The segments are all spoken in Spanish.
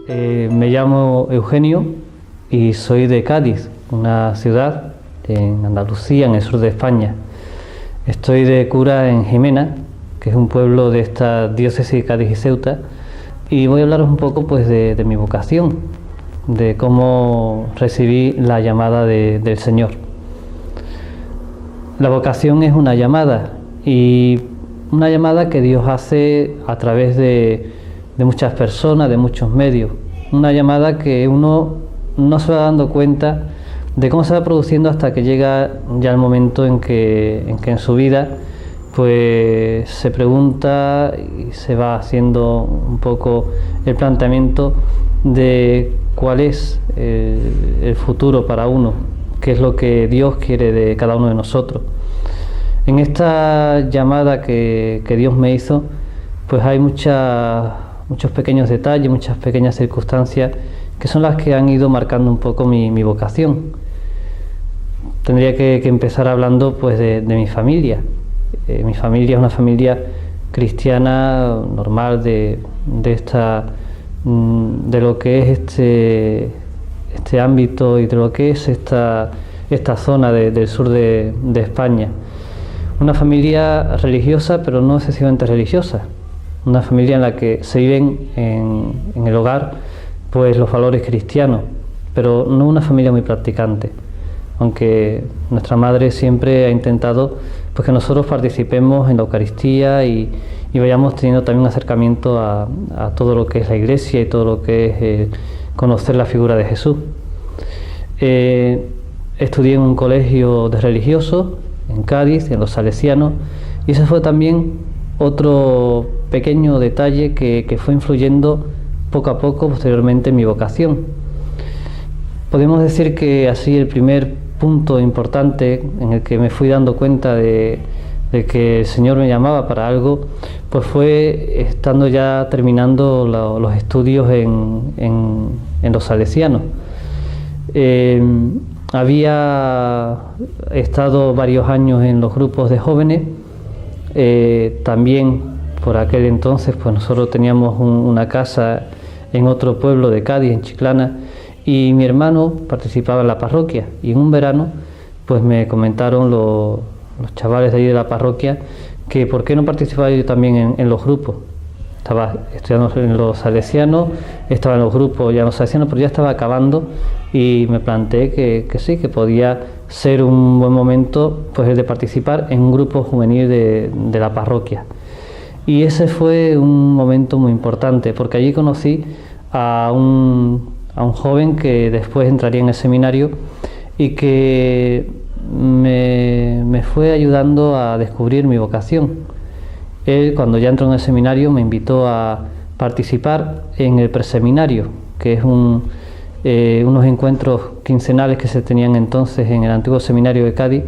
Me llamo Eugenio y soy de Cádiz, una ciudad en Andalucía, en el sur de España. Estoy de cura en Jimena, que es un pueblo de esta diócesis de Cádiz y Ceuta, y voy a hablaros un poco pues de mi vocación, de cómo recibí la llamada del Señor. La vocación es una llamada, y una llamada que Dios hace a través de muchas personas, de muchos medios. Una llamada que uno no se va dando cuenta de cómo se va produciendo hasta que llega ya el momento en que en su vida pues se pregunta y se va haciendo un poco el planteamiento de cuál es el futuro para uno, qué es lo que Dios quiere de cada uno de nosotros. En esta llamada que Dios me hizo, pues hay muchos pequeños detalles, muchas pequeñas circunstancias que son las que han ido marcando un poco mi vocación. Tendría que empezar hablando pues de mi familia. Mi familia es una familia cristiana normal de lo que es este ámbito y de lo que es esta zona del sur de España. Una familia religiosa, pero no excesivamente religiosa. Una familia en la que se viven en el hogar pues los valores cristianos, pero no una familia muy practicante, aunque nuestra madre siempre ha intentado pues que nosotros participemos en la Eucaristía y vayamos teniendo también un acercamiento a todo lo que es la Iglesia y todo lo que es conocer la figura de Jesús. Estudié en un colegio de religiosos en Cádiz, en los Salesianos, y ese fue también otro pequeño detalle que fue influyendo poco a poco posteriormente en mi vocación. Podemos decir que así el primer punto importante en el que me fui dando cuenta de que el Señor me llamaba para algo, pues fue estando ya terminando los estudios en los Salesianos. Había estado varios años en los grupos de jóvenes. También por aquel entonces pues nosotros teníamos una casa en otro pueblo de Cádiz, en Chiclana, y mi hermano participaba en la parroquia, y en un verano pues me comentaron los chavales de allí de la parroquia que por qué no participaba yo también en los grupos. Estaba estudiando en los Salesianos, estaba en los grupos ya en los Salesianos, pero ya estaba acabando, y me planteé que sí, que podía ser un buen momento pues el de participar en un grupo juvenil de la parroquia. Y ese fue un momento muy importante, porque allí conocí a un joven que después entraría en el seminario y que me fue ayudando a descubrir mi vocación. Él, cuando ya entró en el seminario, me invitó a participar en el preseminario, que es unos encuentros quincenales que se tenían entonces en el antiguo seminario de Cádiz,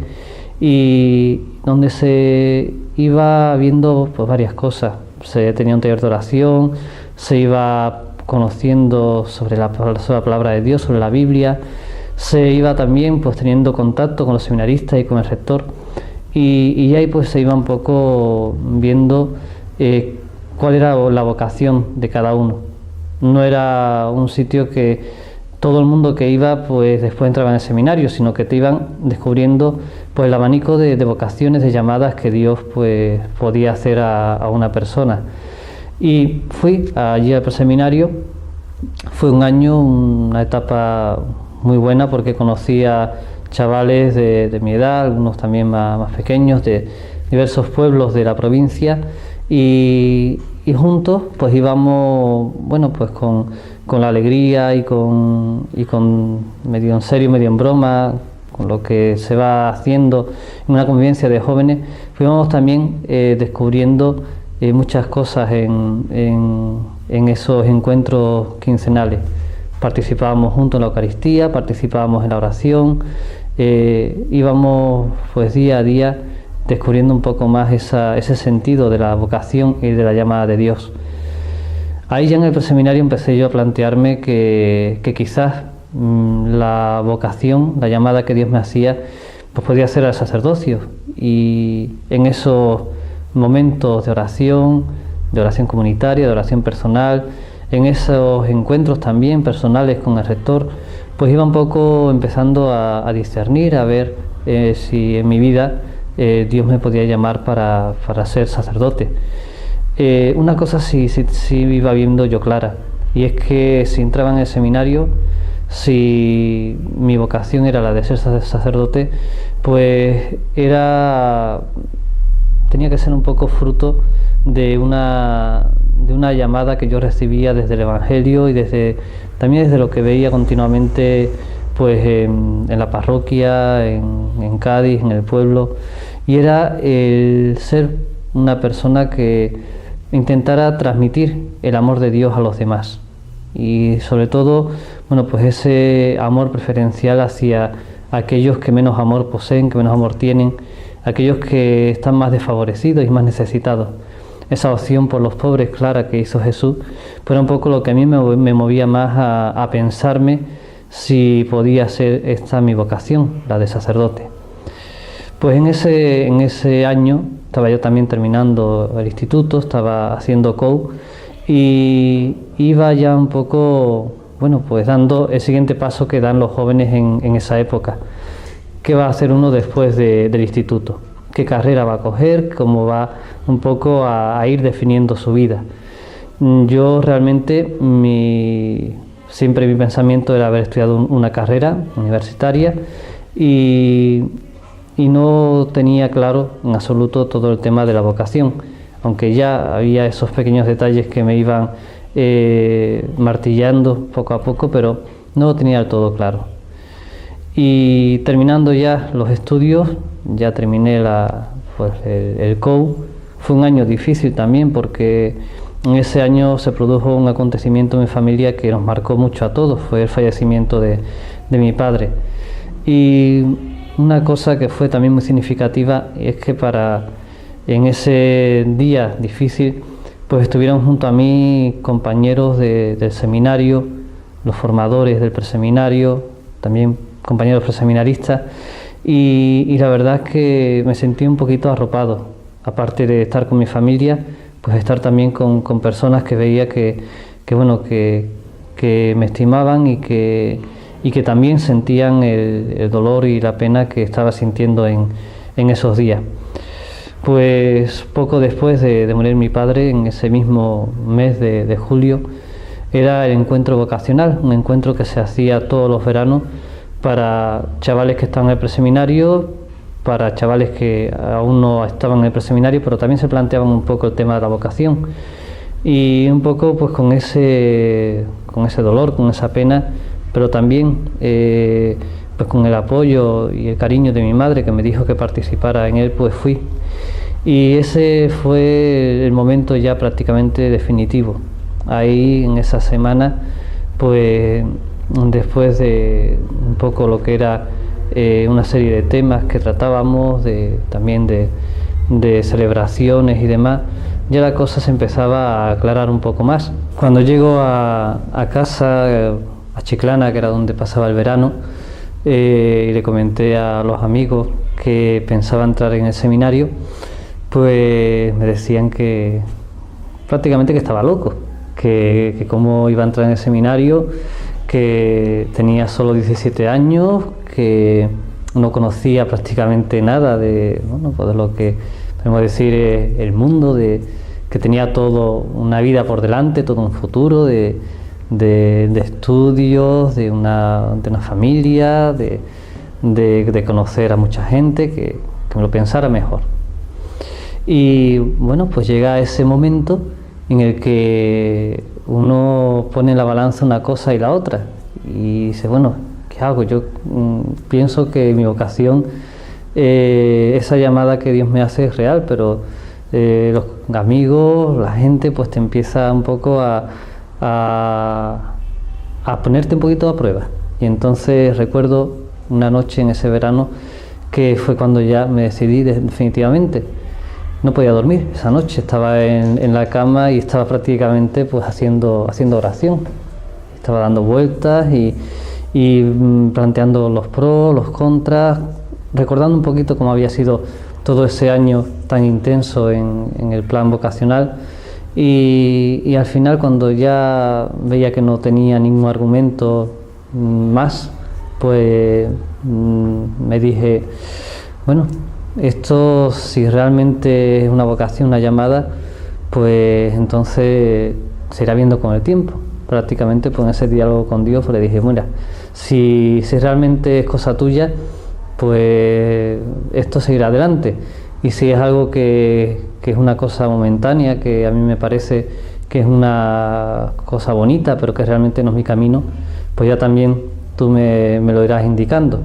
y donde se iba viendo pues varias cosas. Se tenía un taller de oración, se iba conociendo sobre la palabra de Dios, sobre la Biblia, se iba también pues teniendo contacto con los seminaristas y con el rector, y ahí pues se iba un poco viendo cuál era la vocación de cada uno. No era un sitio que todo el mundo que iba pues después entraba en el seminario, sino que te iban descubriendo pues el abanico de vocaciones, de llamadas que Dios pues podía hacer a una persona. Y fui allí al preseminario. Fue un año, una etapa muy buena, porque conocí a chavales de mi edad, algunos también más pequeños, de diversos pueblos de la provincia, y juntos pues íbamos, bueno, pues con la alegría y con medio en serio, medio en broma, con lo que se va haciendo en una convivencia de jóvenes, fuimos también descubriendo muchas cosas en esos encuentros quincenales. Participábamos juntos en la Eucaristía, participábamos en la oración, íbamos pues día a día descubriendo un poco más ese sentido de la vocación y de la llamada de Dios. Ahí ya en el preseminario empecé yo a plantearme que quizás la vocación, la llamada que Dios me hacía, pues podía ser al sacerdocio, y en esos momentos de oración comunitaria, de oración personal, en esos encuentros también personales con el rector, pues iba un poco empezando a discernir, a ver si en mi vida Dios me podía llamar para ser sacerdote. Una cosa sí iba viendo yo clara, y es que si entraba en el seminario, si mi vocación era la de ser sacerdote, pues tenía que ser un poco fruto de una llamada que yo recibía desde el Evangelio y también desde lo que veía continuamente pues en la parroquia, en Cádiz, en el pueblo, y era el ser una persona que intentara transmitir el amor de Dios a los demás, y sobre todo, bueno, pues ese amor preferencial hacia aquellos que menos amor poseen, que menos amor tienen, aquellos que están más desfavorecidos y más necesitados. Esa opción por los pobres clara que hizo Jesús, pues era un poco lo que a mí me movía más a pensarme si podía ser esta mi vocación, la de sacerdote. Pues en ese año estaba yo también terminando el instituto, estaba haciendo COU y iba ya un poco, bueno, pues dando el siguiente paso que dan los jóvenes en esa época. ¿Qué va a hacer uno después del instituto? ¿Qué carrera va a coger? ¿Cómo va un poco a ir definiendo su vida? Yo realmente siempre mi pensamiento era haber estudiado una carrera universitaria y no tenía claro en absoluto todo el tema de la vocación, aunque ya había esos pequeños detalles que me iban martillando poco a poco, pero no lo tenía del todo claro. Y terminando ya los estudios, ya terminé el COU. Fue un año difícil también porque en ese año se produjo un acontecimiento en mi familia que nos marcó mucho a todos, fue el fallecimiento de mi padre. Y una cosa que fue también muy significativa es que en ese día difícil pues estuvieron junto a mí compañeros del seminario, los formadores del preseminario, también compañeros preseminaristas, y la verdad es que me sentí un poquito arropado, aparte de estar con mi familia, pues estar también con personas que veía que me estimaban y que también sentían el dolor y la pena que estaba sintiendo en esos días. Pues poco después de morir mi padre, en ese mismo mes de julio, era el encuentro vocacional, un encuentro que se hacía todos los veranos para chavales que estaban en el preseminario, para chavales que aún no estaban en el preseminario, pero también se planteaban un poco el tema de la vocación. Y un poco pues con ese dolor, con esa pena, pero también pues con el apoyo y el cariño de mi madre, que me dijo que participara en él, pues fui. Y ese fue el momento ya prácticamente definitivo. Ahí en esa semana, pues después de un poco lo que era una serie de temas que tratábamos, también de celebraciones y demás, ya la cosa se empezaba a aclarar un poco más. Cuando llego a casa, a Chiclana, que era donde pasaba el verano, y le comenté a los amigos que pensaba entrar en el seminario, pues me decían que prácticamente que estaba loco, que cómo iba a entrar en el seminario, que tenía solo 17 años, que no conocía prácticamente nada de lo que podemos decir el mundo, que tenía todo una vida por delante, todo un futuro de estudios, de una familia, de conocer a mucha gente, que me lo pensara mejor. Y bueno, pues llega ese momento en el que uno pone en la balanza una cosa y la otra y dice, bueno, ¿qué hago? Yo pienso que mi vocación, esa llamada que Dios me hace es real, pero los amigos, la gente, pues te empieza un poco a ponerte un poquito a prueba. Y entonces recuerdo una noche en ese verano que fue cuando ya me decidí definitivamente. No podía dormir esa noche, estaba en la cama y estaba prácticamente pues haciendo oración. Estaba dando vueltas y planteando los pros, los contras, recordando un poquito cómo había sido todo ese año tan intenso en el plan vocacional Y al final, cuando ya veía que no tenía ningún argumento más, pues me dije, bueno, esto si realmente es una vocación, una llamada, pues entonces se irá viendo con el tiempo. Prácticamente pues en ese diálogo con Dios pues le dije, mira, si realmente es cosa tuya, pues esto seguirá adelante. Y si es algo que es una cosa momentánea, que a mí me parece que es una cosa bonita, pero que realmente no es mi camino, pues ya también tú me lo irás indicando.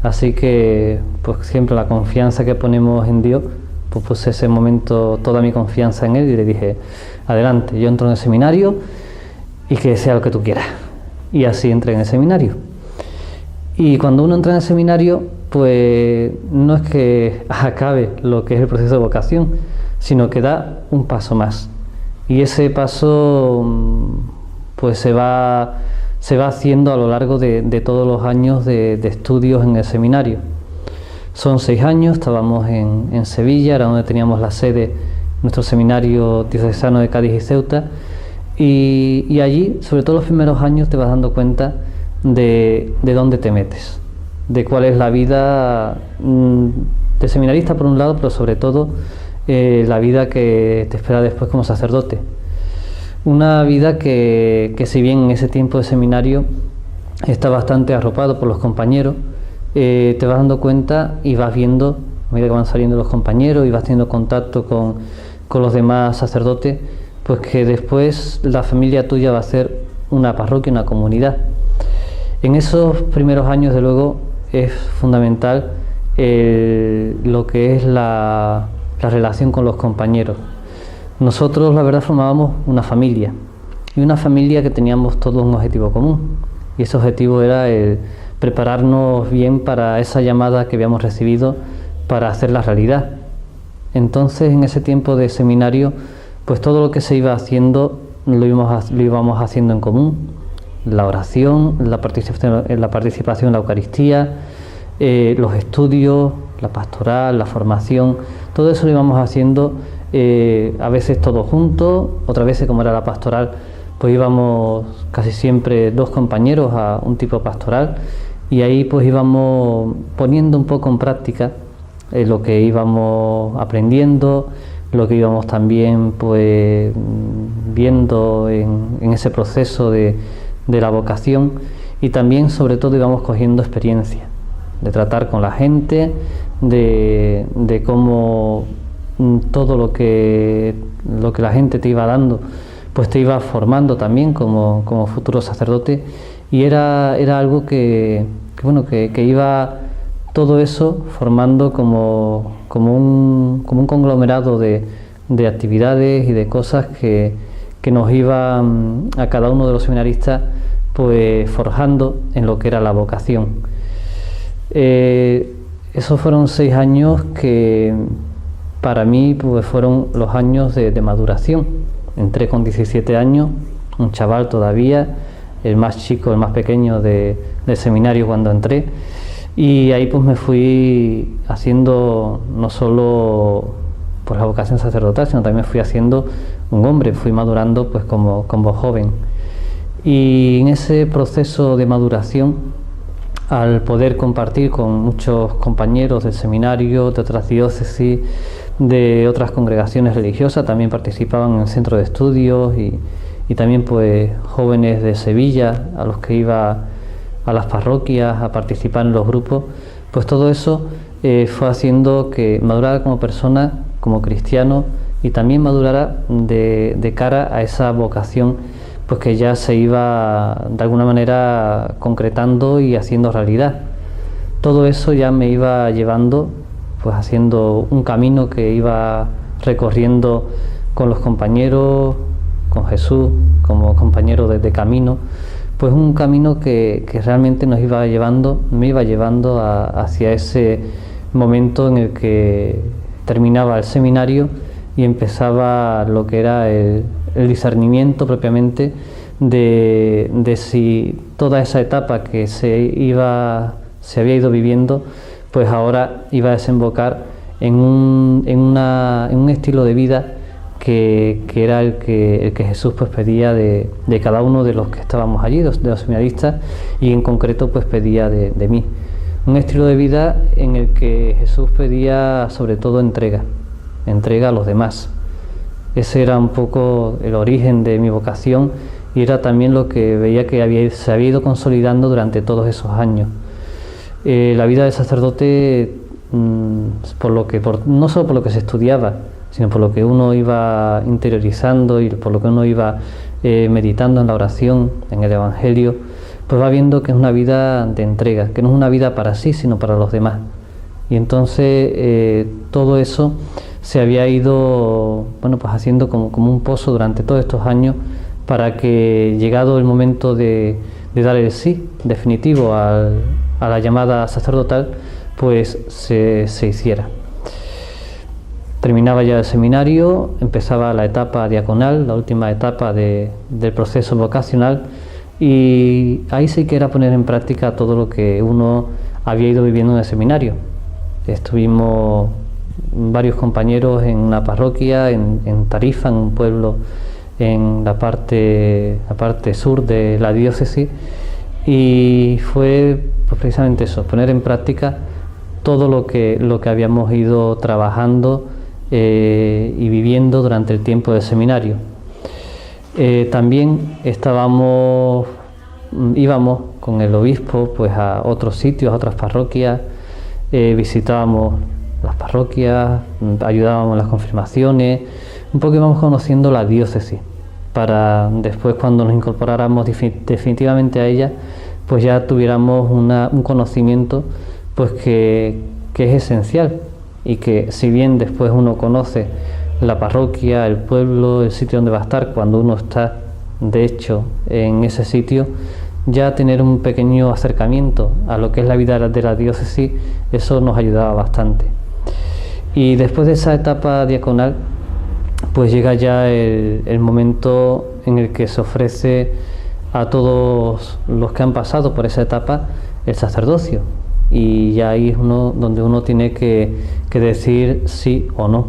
Así que pues siempre la confianza que ponemos en Dios, pues puse ese momento toda mi confianza en Él y le dije, adelante, yo entro en el seminario y que sea lo que tú quieras. Y así entré en el seminario. Y cuando uno entra en el seminario, pues no es que acabe lo que es el proceso de vocación, sino que da un paso más. Y ese paso pues se va haciendo a lo largo de todos los años de estudios en el seminario. Son 6 años, estábamos en Sevilla, era donde teníamos la sede, nuestro seminario diocesano de Cádiz y Ceuta, y allí, sobre todo los primeros años, te vas dando cuenta de dónde te metes, de cuál es la vida de seminarista por un lado, pero sobre todo la vida que te espera después como sacerdote. Una vida que si bien en ese tiempo de seminario está bastante arropado por los compañeros, te vas dando cuenta y vas viendo, a medida que van saliendo los compañeros y vas teniendo contacto con los demás sacerdotes, pues que después la familia tuya va a ser una parroquia, una comunidad. En esos primeros años, de luego, es fundamental lo que es la relación con los compañeros. Nosotros, la verdad, formábamos una familia, y una familia que teníamos todos un objetivo común, y ese objetivo era el prepararnos bien para esa llamada que habíamos recibido para hacerla realidad. Entonces, en ese tiempo de seminario, pues todo lo que se iba haciendo lo íbamos haciendo en común. La oración, la participación en la Eucaristía, los estudios, la pastoral, la formación, todo eso lo íbamos haciendo a veces todos juntos, otras veces, como era la pastoral, pues íbamos casi siempre 2 compañeros a un tipo pastoral, y ahí pues íbamos poniendo un poco en práctica lo que íbamos aprendiendo, lo que íbamos también pues viendo en ese proceso de la vocación, y también sobre todo íbamos cogiendo experiencia de tratar con la gente, de cómo todo lo que la gente te iba dando pues te iba formando también como futuro sacerdote, y era algo que iba todo eso formando como un conglomerado de actividades y de cosas que nos iban a cada uno de los seminaristas pues forjando en lo que era la vocación. Esos fueron 6 años que para mí pues fueron los años de maduración. Entré con 17 años, un chaval todavía, el más chico, el más pequeño del seminario cuando entré, y ahí pues me fui haciendo no solo por la vocación sacerdotal, sino también me fui haciendo un hombre, fui madurando pues como joven. Y en ese proceso de maduración, al poder compartir con muchos compañeros del seminario, de otras diócesis, de otras congregaciones religiosas, también participaban en el centro de estudios, y también pues jóvenes de Sevilla a los que iba a las parroquias a participar en los grupos, pues todo eso fue haciendo que madurara como persona, como cristiano, y también madurara de cara a esa vocación pues que ya se iba de alguna manera concretando y haciendo realidad. Todo eso ya me iba llevando pues haciendo un camino que iba recorriendo con los compañeros, con Jesús como compañero de camino, pues un camino que realmente me iba llevando hacia ese momento en el que terminaba el seminario y empezaba lo que era el discernimiento propiamente de si toda esa etapa que se había ido viviendo, pues ahora iba a desembocar en un estilo de vida que era el que Jesús pues pedía de cada uno de los que estábamos allí, de los seminaristas, y en concreto pues pedía de mí. Un estilo de vida en el que Jesús pedía sobre todo entrega a los demás. Ese era un poco el origen de mi vocación y era también lo que veía que se había ido consolidando durante todos esos años. La vida del sacerdote, no solo por lo que se estudiaba, sino por lo que uno iba interiorizando y por lo que uno iba meditando en la oración, en el Evangelio, pues va viendo que es una vida de entrega, que no es una vida para sí, sino para los demás. Y entonces todo eso se había ido pues haciendo como un pozo durante todos estos años para que, llegado el momento de dar el sí definitivo a la llamada sacerdotal, pues se hiciera. Terminaba ya el seminario, empezaba la etapa diaconal, la última etapa del proceso vocacional, y ahí sí que era poner en práctica todo lo que uno había ido viviendo en el seminario. Estuvimos varios compañeros en una parroquia, en Tarifa, en un pueblo en la parte sur de la diócesis, y fue pues precisamente eso, poner en práctica todo lo que habíamos ido trabajando y viviendo durante el tiempo del seminario. También íbamos con el obispo pues a otros sitios, a otras parroquias, visitábamos las parroquias, ayudábamos en las confirmaciones, un poco íbamos conociendo la diócesis, para después, cuando nos incorporáramos definitivamente a ella, pues ya tuviéramos un conocimiento pues que es esencial, y que si bien después uno conoce la parroquia, el pueblo, el sitio donde va a estar, cuando uno está de hecho en ese sitio, ya tener un pequeño acercamiento a lo que es la vida de la diócesis, eso nos ayudaba bastante. Y después de esa etapa diaconal, pues llega ya el momento en el que se ofrece a todos los que han pasado por esa etapa el sacerdocio, y ya ahí es donde uno tiene que decir sí o no.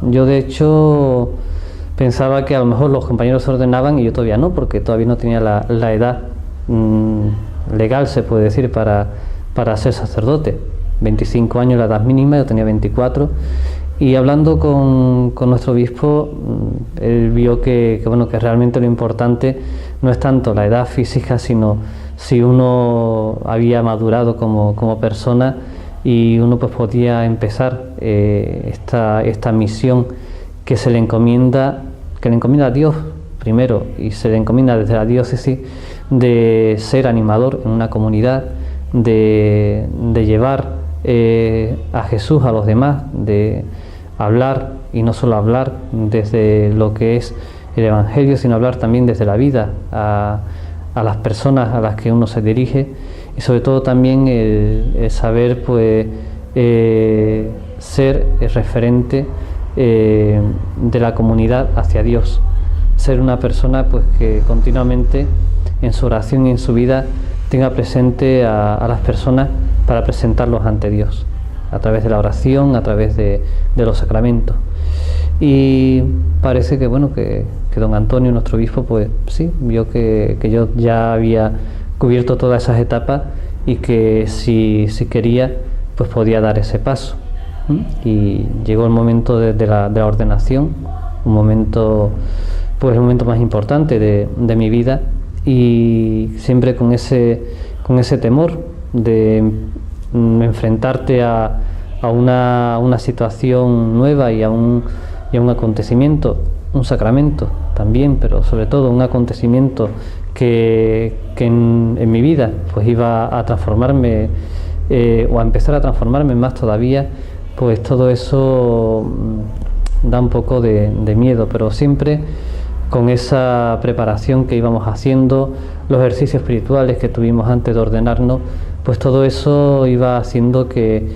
Yo de hecho pensaba que a lo mejor los compañeros se ordenaban y yo todavía no, porque todavía no tenía la edad legal, se puede decir, para ser sacerdote. 25 años la edad mínima, yo tenía 24, y hablando con nuestro obispo, él vio que realmente lo importante no es tanto la edad física, sino si uno había madurado como persona, y uno pues podía empezar esta misión que le encomienda a Dios primero, y se le encomienda desde la diócesis, de ser animador en una comunidad, de llevar a Jesús a los demás, de hablar, y no solo hablar desde lo que es el Evangelio, sino hablar también desde la vida a las personas a las que uno se dirige, y sobre todo también el saber pues ser el referente de la comunidad hacia Dios, ser una persona pues que continuamente en su oración y en su vida tenga presente a las personas para presentarlos ante Dios, a través de la oración, a través de los sacramentos. Y parece que don Antonio, nuestro obispo, pues sí, vio que yo ya había cubierto todas esas etapas, y que si quería, pues podía dar ese paso. Y llegó el momento de la ordenación, el momento más importante de mi vida, y siempre con ese temor de enfrentarte a una situación nueva y a un acontecimiento, un sacramento también, pero sobre todo un acontecimiento que en mi vida pues iba a transformarme o a empezar a transformarme más todavía. Pues todo eso da un poco de miedo, pero siempre con esa preparación que íbamos haciendo, los ejercicios espirituales que tuvimos antes de ordenarnos, pues todo eso iba haciendo que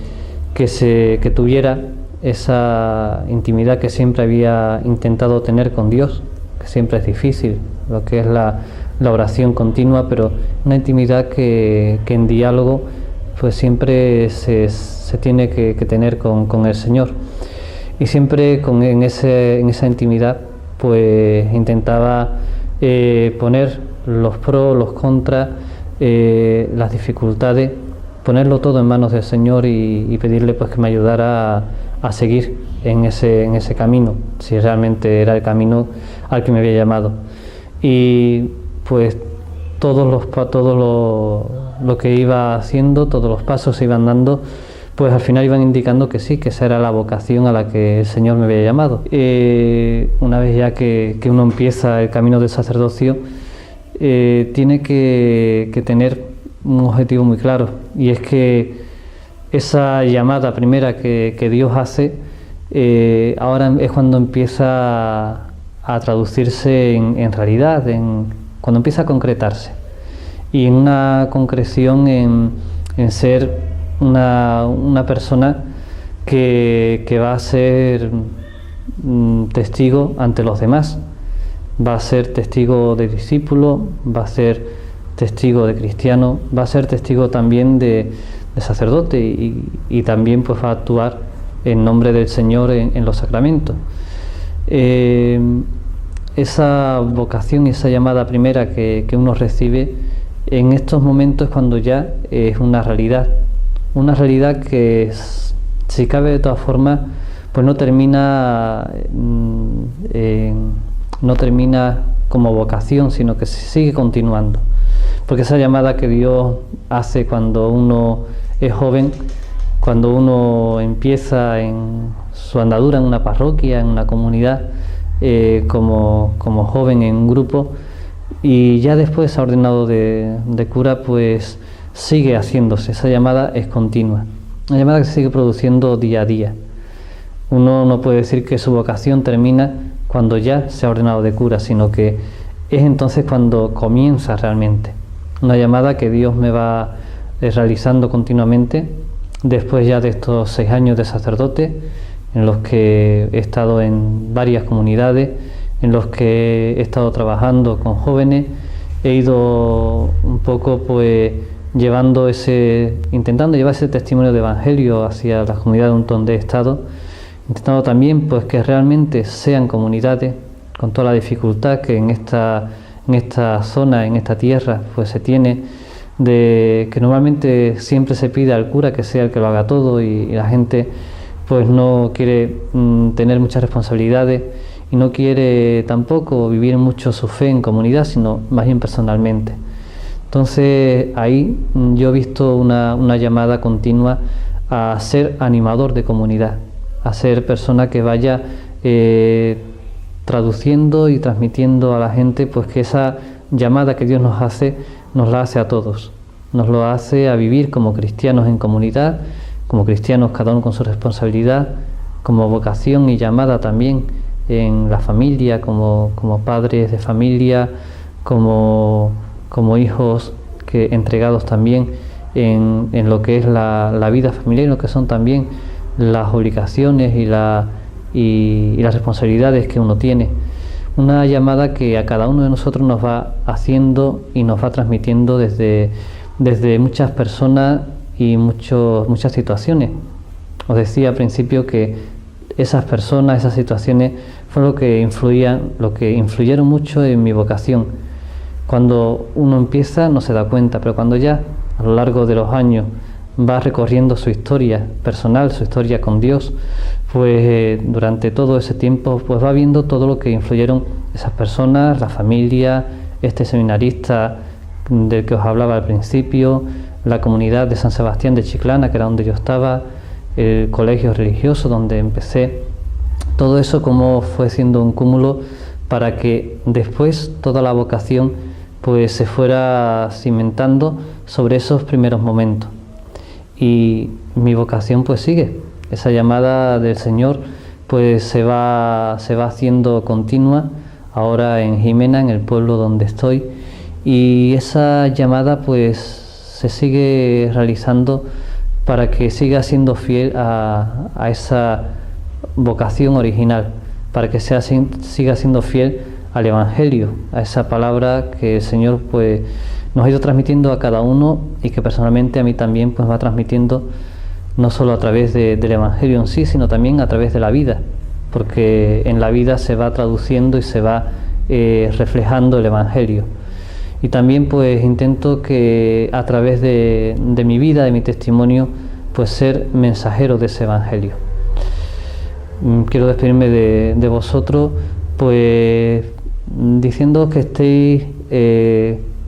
tuviera esa intimidad que siempre había intentado tener con Dios, que siempre es difícil, lo que es la oración continua, pero una intimidad que en diálogo pues siempre se tiene que tener con el Señor. Y siempre en esa intimidad pues intentaba poner los pros, los contras, las dificultades, ponerlo todo en manos del Señor y pedirle pues que me ayudara a seguir en ese camino, si realmente era el camino al que me había llamado. Y pues todo lo que iba haciendo, todos los pasos se iban dando, pues al final iban indicando que sí, que esa era la vocación a la que el Señor me había llamado. Una vez ya que uno empieza el camino del sacerdocio, tiene que tener un objetivo muy claro, y es que esa llamada primera que Dios hace, ahora es cuando empieza a traducirse en realidad, cuando empieza a concretarse, y en una concreción en ser una persona que va a ser testigo ante los demás, va a ser testigo de discípulo, va a ser testigo de cristiano, va a ser testigo también de sacerdote, y también pues va a actuar en nombre del Señor en los sacramentos. Esa vocación y esa llamada primera que uno recibe en estos momentos es cuando ya es una realidad que, si cabe, de todas formas pues no termina como vocación, sino que sigue continuando, porque esa llamada que Dios hace cuando uno es joven, cuando uno empieza en su andadura en una parroquia, en una comunidad, como joven en un grupo, y ya después se ha ordenado de cura, pues sigue haciéndose. Esa llamada es continua, una llamada que se sigue produciendo día a día. Uno no puede decir que su vocación termina cuando ya se ha ordenado de cura, sino que es entonces cuando comienza realmente. Una llamada que Dios me va realizando continuamente, después ya de estos 6 años de sacerdote, en los que he estado en varias comunidades, en los que he estado trabajando con jóvenes. He ido un poco pues intentando llevar ese testimonio de evangelio hacia las comunidades donde he estado, intentando también pues que realmente sean comunidades, con toda la dificultad que en esta zona, en esta tierra, pues se tiene, de que normalmente siempre se pide al cura que sea el que lo haga todo, y la gente pues no quiere tener muchas responsabilidades, y no quiere tampoco vivir mucho su fe en comunidad, sino más bien personalmente. Entonces ahí yo he visto una llamada continua a ser animador de comunidad, a ser persona que vaya traduciendo y transmitiendo a la gente pues que esa llamada que Dios nos la hace a todos, nos lo hace a vivir como cristianos en comunidad, como cristianos cada uno con su responsabilidad, como vocación y llamada también en la familia, como padres de familia, como hijos entregados también en lo que es la vida familiar, en lo que son también las obligaciones y las responsabilidades que uno tiene. Una llamada que a cada uno de nosotros nos va haciendo y nos va transmitiendo desde muchas personas y muchas situaciones. Os decía al principio que esas personas, esas situaciones fueron lo que influyeron mucho en mi vocación. Cuando uno empieza no se da cuenta, pero cuando ya a lo largo de los años va recorriendo su historia personal, su historia con Dios, pues durante todo ese tiempo pues va viendo todo lo que influyeron esas personas, la familia, este seminarista del que os hablaba al principio, la comunidad de San Sebastián de Chiclana, que era donde yo estaba, el colegio religioso donde empecé. Todo eso como fue siendo un cúmulo para que después toda la vocación pues se fuera cimentando sobre esos primeros momentos. Y mi vocación pues sigue, esa llamada del Señor pues se va haciendo continua ahora en Jimena, en el pueblo donde estoy, y esa llamada pues se sigue realizando para que siga siendo fiel a esa vocación original, para que siga siendo fiel al Evangelio, a esa palabra que el Señor pues nos ha ido transmitiendo a cada uno, y que personalmente a mí también pues va transmitiendo no solo a través del Evangelio en sí, sino también a través de la vida, porque en la vida se va traduciendo y se va reflejando el Evangelio. Y también pues intento que a través de mi vida, de mi testimonio, pues ser mensajero de ese Evangelio. Quiero despedirme de vosotros pues diciendo que estéis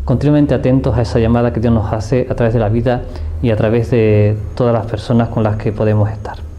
continuamente atentos a esa llamada que Dios nos hace a través de la vida y a través de todas las personas con las que podemos estar.